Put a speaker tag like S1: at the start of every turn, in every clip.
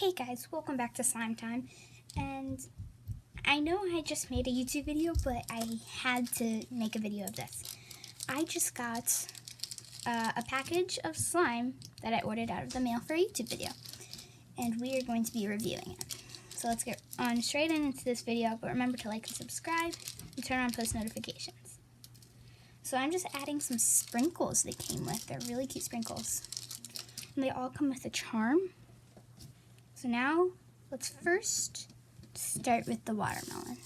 S1: Hey guys, welcome back to Slime Time. And I know I just made a YouTube video, but I had to make a video of this. I just got a package of slime that I ordered out of the mail for a YouTube video. And we are going to be reviewing it. So let's get on straight into this video, but remember to like and subscribe and turn on post notifications. So I'm just adding some sprinkles they came with. They're really cute sprinkles. And they all come with a charm. So now, let's first start with the watermelon,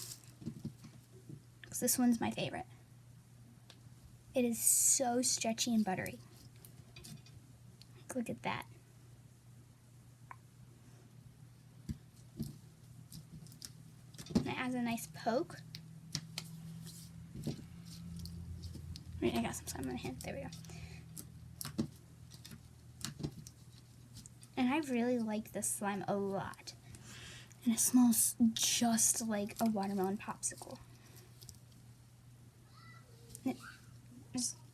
S1: because this one's my favorite. It is so stretchy and buttery. Look at that. And it has a nice poke. I got some slime on my hand. There we go. And I really like this slime a lot. And it smells just like a watermelon popsicle.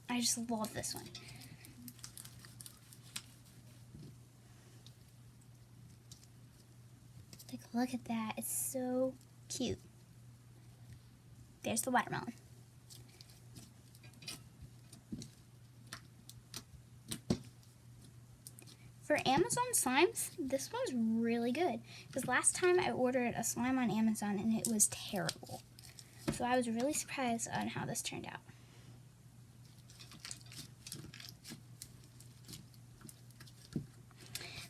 S1: I just love this one. Like, look at that. It's so cute. There's the watermelon. For Amazon slimes, this one's really good. Because last time I ordered a slime on Amazon and it was terrible. So I was really surprised on how this turned out.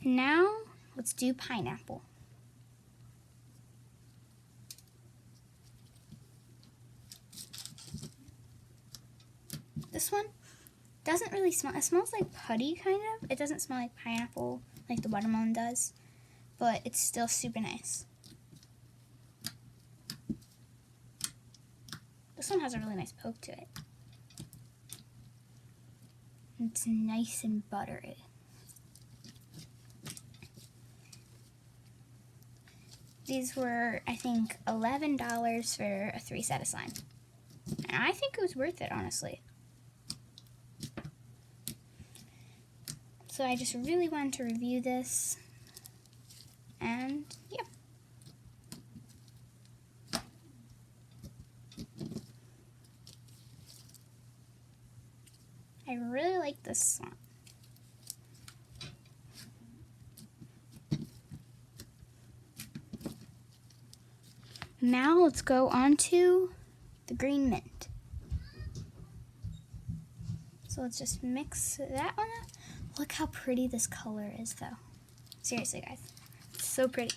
S1: Now, let's do pineapple. This one doesn't really smell, it smells like putty kind of. It doesn't smell like pineapple like the watermelon does, but it's still super nice. This one has a really nice poke to it. It's nice and buttery. These were, I think, $11 for a 3 set of slime. And I think it was worth it, honestly. So I just really wanted to review this, and yeah. I really like this slime. Now let's go on to the green mint. So let's just mix that one up. Look how pretty this color is, though. Seriously, guys. It's so pretty.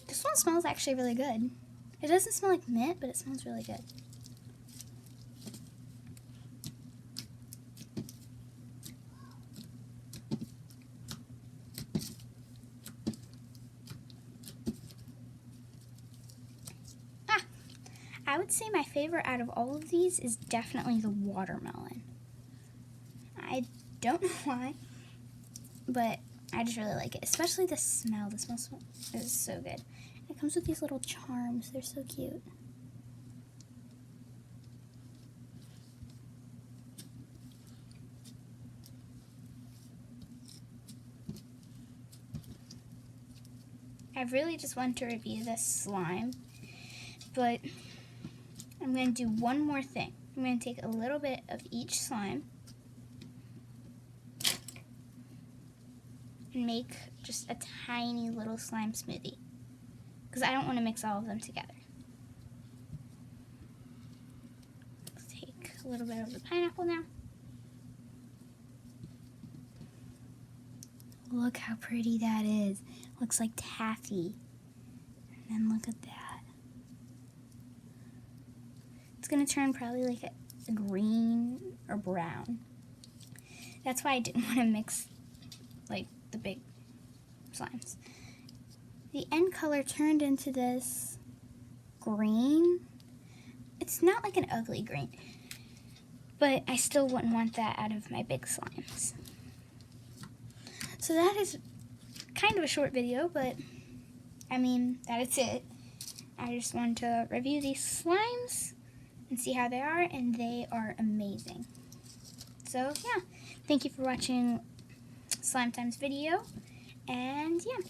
S1: This one smells actually really good. It doesn't smell like mint, but it smells really good. I would say my favorite out of all of these is definitely the watermelon. I don't know why, but I just really like it. Especially the smell. The smell is so good. It comes with these little charms. They're so cute. I really just wanted to review this slime, but I'm going to do one more thing. I'm going to take a little bit of each slime and make just a tiny little slime smoothie, because I don't want to mix all of them together. Let's take a little bit of the pineapple now. Look how pretty that is. Looks like taffy. And then look at that. It's going to turn probably like a green or brown. That's why I didn't want to mix like the big slimes. The end color turned into this green. It's not like an ugly green, but I still wouldn't want that out of my big slimes. So that is kind of a short video, but I mean, that is it. I just wanted to review these slimes and see how they are, and they are amazing. So yeah, thank you for watching Slime Time's video, and yeah.